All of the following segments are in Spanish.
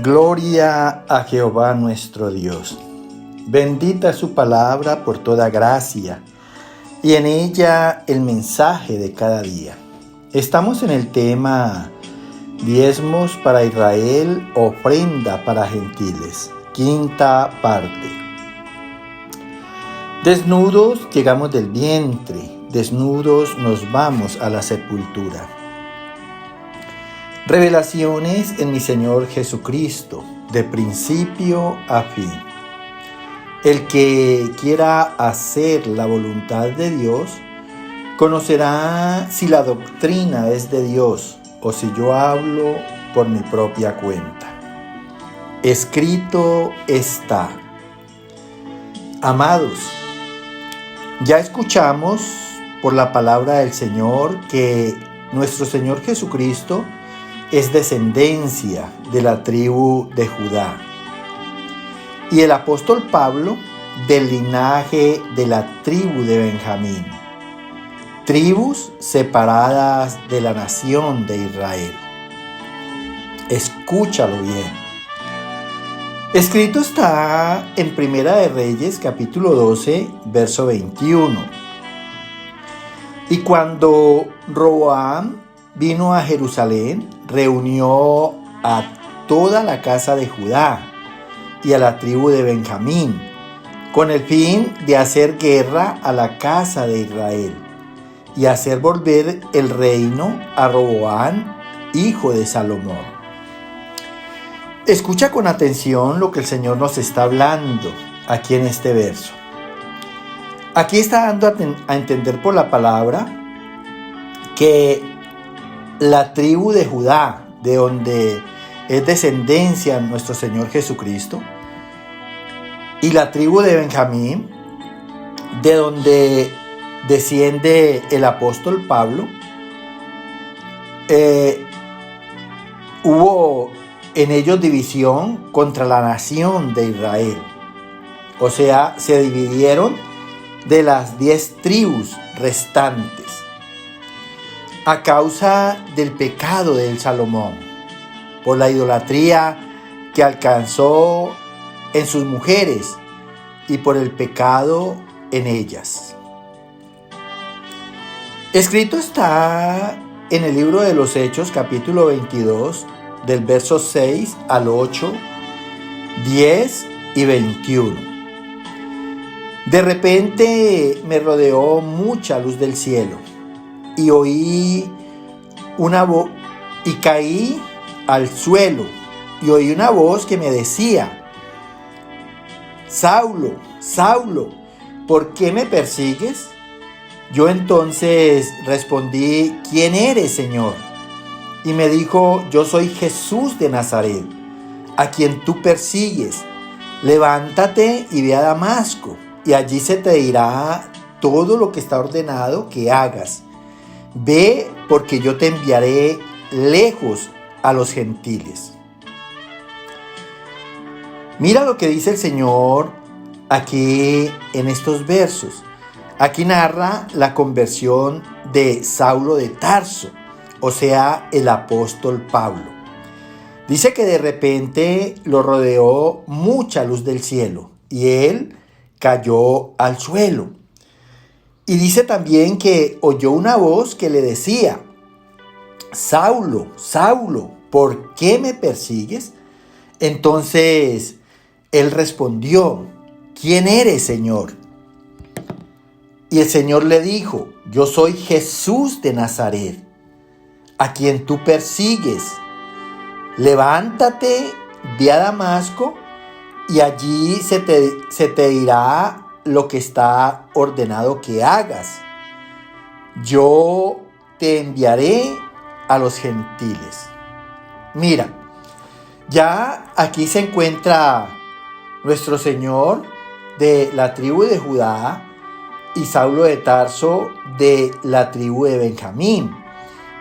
Gloria a Jehová nuestro Dios. Bendita su palabra por toda gracia, y en ella el mensaje de cada día. Estamos en el tema Diezmos para Israel, ofrenda para gentiles, quinta parte. Desnudos llegamos del vientre, desnudos nos vamos a la sepultura. Revelaciones en mi Señor Jesucristo, de principio a fin. El que quiera hacer la voluntad de Dios, conocerá si la doctrina es de Dios o si yo hablo por mi propia cuenta. Escrito está. Amados, ya escuchamos por la palabra del Señor que nuestro Señor Jesucristo es descendencia de la tribu de Judá. Y el apóstol Pablo del linaje de la tribu de Benjamín. Tribus separadas de la nación de Israel. Escúchalo bien. Escrito está en Primera de Reyes, capítulo 12, verso 21. Y cuando Roboam vino a Jerusalén, reunió a toda la casa de Judá y a la tribu de Benjamín, con el fin de hacer guerra a la casa de Israel y hacer volver el reino a Roboam, hijo de Salomón. Escucha con atención lo que el Señor nos está hablando aquí en este verso. Aquí está dando a entender por la palabra que la tribu de Judá, de donde es descendencia nuestro Señor Jesucristo, y la tribu de Benjamín, de donde desciende el apóstol Pablo, hubo en ellos división contra la nación de Israel. O sea, se dividieron de las 10 tribus restantes a causa del pecado del Salomón, por la idolatría que alcanzó en sus mujeres y por el pecado en ellas. Escrito está en el libro de los Hechos, capítulo 22, del verso 6 al 8, 10 y 21. De repente me rodeó mucha luz del cielo y oí una voz y caí al suelo y oí una voz que me decía: Saulo, Saulo, ¿por qué me persigues? Yo entonces respondí: ¿Quién eres, Señor? Y me dijo: Yo soy Jesús de Nazaret, a quien tú persigues. Levántate y ve a Damasco, y allí se te dirá todo lo que está ordenado que hagas. Ve, porque yo te enviaré lejos a los gentiles. Mira lo que dice el Señor aquí en estos versos. Aquí narra la conversión de Saulo de Tarso, o sea, el apóstol Pablo. Dice que de repente lo rodeó mucha luz del cielo y él cayó al suelo. Y dice también que oyó una voz que le decía: Saulo, Saulo, ¿por qué me persigues? Entonces él respondió: ¿Quién eres, Señor? Y el Señor le dijo: Yo soy Jesús de Nazaret, a quien tú persigues. Levántate, ve a Damasco, y allí se te dirá lo que está ordenado que hagas. Yo te enviaré a los gentiles. Mira, ya aquí se encuentra nuestro Señor de la tribu de Judá y Saulo de Tarso de la tribu de Benjamín.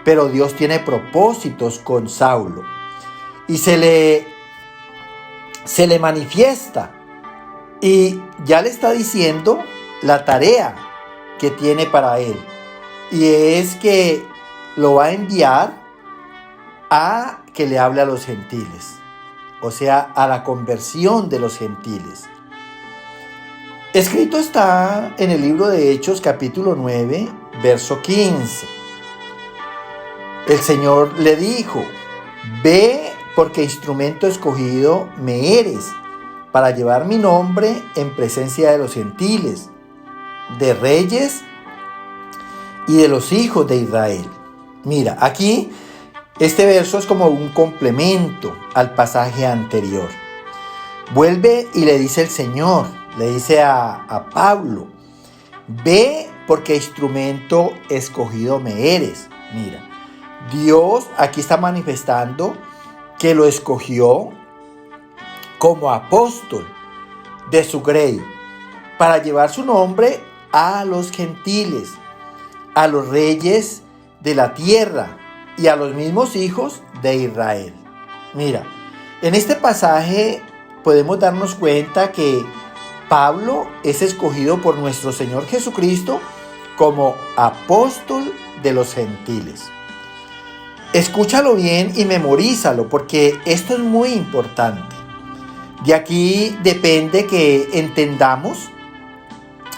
Pero Dios tiene propósitos con Saulo y se le manifiesta y ya le está diciendo la tarea que tiene para él, y es que lo va a enviar a que le hable a los gentiles. o sea, a la conversión de los gentiles. Escrito está en el libro de Hechos capítulo 9, verso 15. El Señor le dijo: ve, porque instrumento escogido me eres para llevar mi nombre en presencia de los gentiles, de reyes y de los hijos de Israel. Mira, aquí este verso es como un complemento al pasaje anterior. Vuelve y le dice el Señor, le dice a Pablo: ve, porque instrumento escogido me eres. Mira, Dios aquí está manifestando que lo escogió como apóstol de su grey para llevar su nombre a los gentiles, a los reyes de la tierra y a los mismos hijos de Israel. Mira, en este pasaje podemos darnos cuenta que Pablo es escogido por nuestro Señor Jesucristo como apóstol de los gentiles. Escúchalo bien y memorízalo, porque esto es muy importante. De aquí depende que entendamos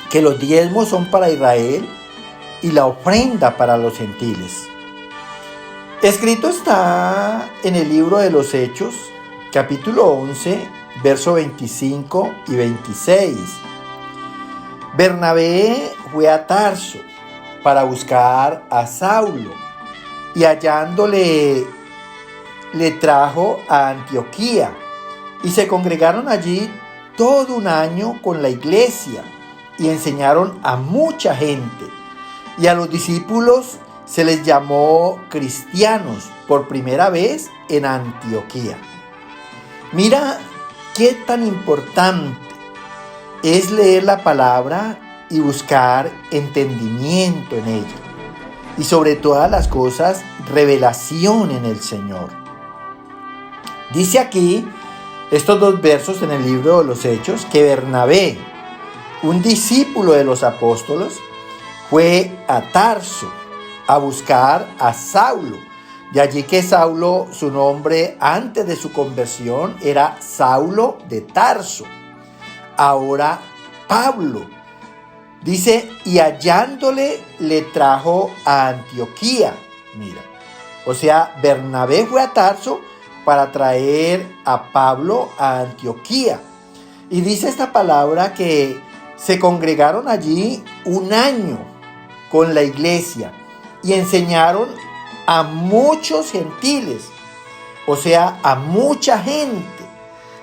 que los diezmos son para Israel y la ofrenda para los gentiles. Escrito está en el libro de los Hechos, capítulo 11, verso 25 y 26. Bernabé fue a Tarso para buscar a Saulo, y hallándole le trajo a Antioquía, y se congregaron allí todo un año con la iglesia y enseñaron a mucha gente, y a los discípulos se les llamó cristianos por primera vez en Antioquía. Mira qué tan importante es leer la palabra y buscar entendimiento en ella, y sobre todas las cosas, revelación en el Señor. Dice aquí estos dos versos en el libro de los Hechos que Bernabé, un discípulo de los apóstoles, fue a Tarso a buscar a Saulo. De allí que Saulo, su nombre antes de su conversión era Saulo de Tarso. Ahora Pablo. Dice, y hallándole le trajo a Antioquía. Mira, o sea, Bernabé fue a Tarso para traer a Pablo a Antioquía. Y dice esta palabra que se congregaron allí un año con la iglesia y enseñaron a muchos gentiles, o sea, a mucha gente,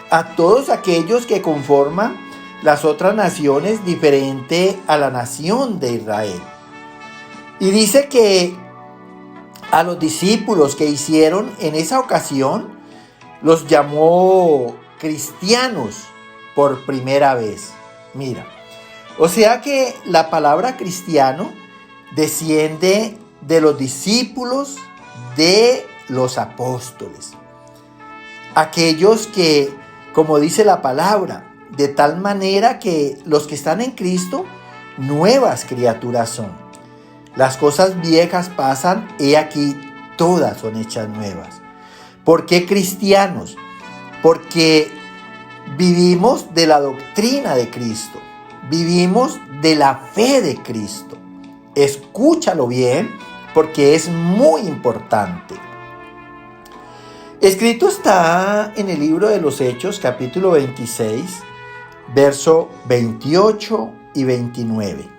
a todos aquellos que conforman las otras naciones diferente a la nación de Israel. Y dice que a los discípulos que hicieron en esa ocasión los llamó cristianos por primera vez. Mira, o sea que la palabra cristiano desciende de los discípulos de los apóstoles. Aquellos que, como dice la palabra, de tal manera que los que están en Cristo, nuevas criaturas son. Las cosas viejas pasan, he aquí, todas son hechas nuevas. ¿Por qué cristianos? Porque vivimos de la doctrina de Cristo, vivimos de la fe de Cristo. Escúchalo bien, porque es muy importante. Escrito está en el libro de los Hechos, capítulo 26, verso 28 y 29.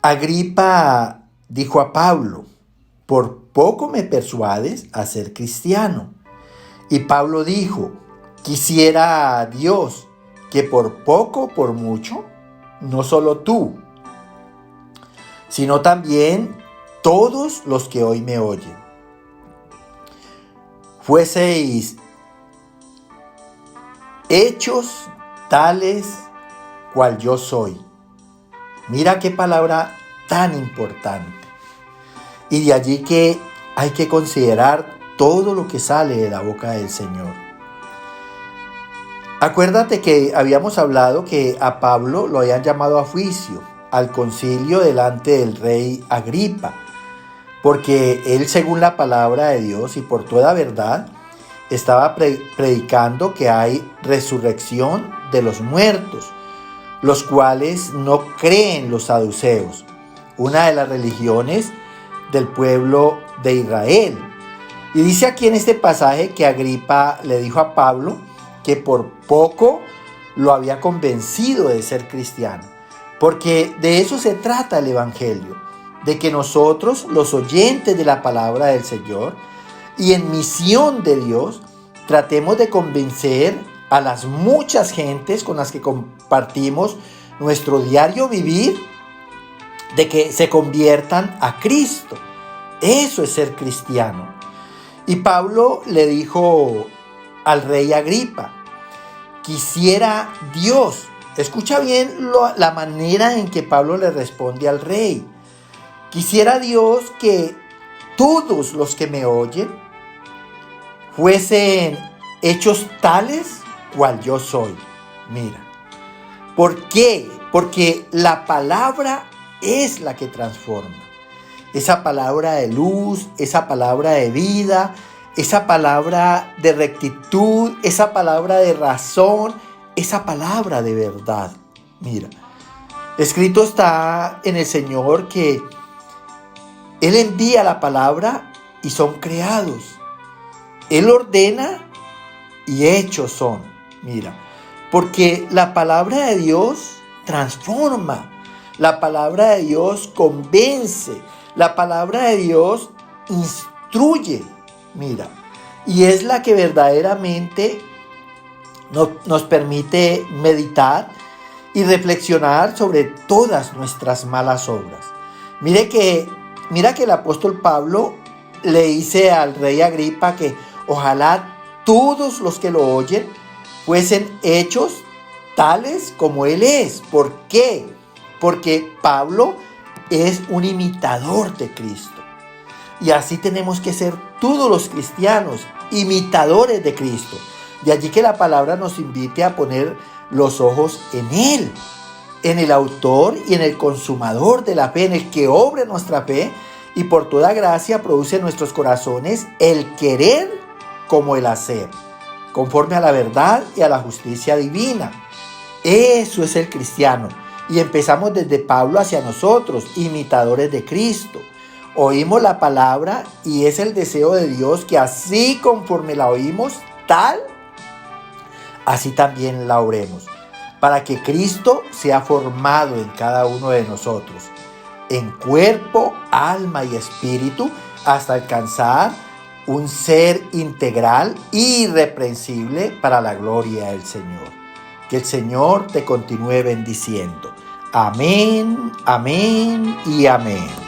Agripa dijo a Pablo: por poco me persuades a ser cristiano. Y Pablo dijo: quisiera a Dios que por poco o por mucho, no solo tú, sino también todos los que hoy me oyen, fueseis hechos tales cual yo soy. Mira qué palabra tan importante. Y de allí que hay que considerar todo lo que sale de la boca del Señor. Acuérdate que habíamos hablado que a Pablo lo habían llamado a juicio, al concilio delante del rey Agripa, porque él, según la palabra de Dios y por toda verdad, estaba predicando que hay resurrección de los muertos, los cuales no creen los saduceos, una de las religiones del pueblo de Israel. Y dice aquí en este pasaje que Agripa le dijo a Pablo que por poco lo había convencido de ser cristiano, porque de eso se trata el Evangelio, de que nosotros, los oyentes de la palabra del Señor y en misión de Dios, tratemos de convencer a las muchas gentes con las que compartimos nuestro diario vivir de que se conviertan a Cristo. Eso es ser cristiano. Y Pablo le dijo al rey Agripa, quisiera Dios, escucha bien la manera en que Pablo le responde al rey, quisiera Dios que todos los que me oyen fuesen hechos tales cual yo soy. Mira, ¿por qué? Porque la palabra es la que transforma. Esa palabra de luz, esa palabra de vida, esa palabra de rectitud, esa palabra de razón, esa palabra de verdad. Mira, escrito está en el Señor que Él envía la palabra y son creados. Él ordena y hechos son. Mira, porque la palabra de Dios transforma. La palabra de Dios convence. La palabra de Dios instruye. Mira, y es la que verdaderamente nos permite meditar y reflexionar sobre todas nuestras malas obras. Mira que el apóstol Pablo le dice al rey Agripa que ojalá todos los que lo oyen fuesen hechos tales como él es. ¿Por qué? Porque Pablo es un imitador de Cristo. Y así tenemos que ser todos los cristianos, imitadores de Cristo. De allí que la palabra nos invite a poner los ojos en Él, en el autor y en el consumador de la fe, en el que obra nuestra fe y por toda gracia produce en nuestros corazones el querer como el hacer, conforme a la verdad y a la justicia divina. Eso es el cristiano. Y empezamos desde Pablo hacia nosotros, imitadores de Cristo. Oímos la palabra y es el deseo de Dios que así conforme la oímos, así también la oremos, para que Cristo sea formado en cada uno de nosotros, en cuerpo, alma y espíritu, hasta alcanzar un ser integral, irreprensible para la gloria del Señor. Que el Señor te continúe bendiciendo. Amén, amén y amén.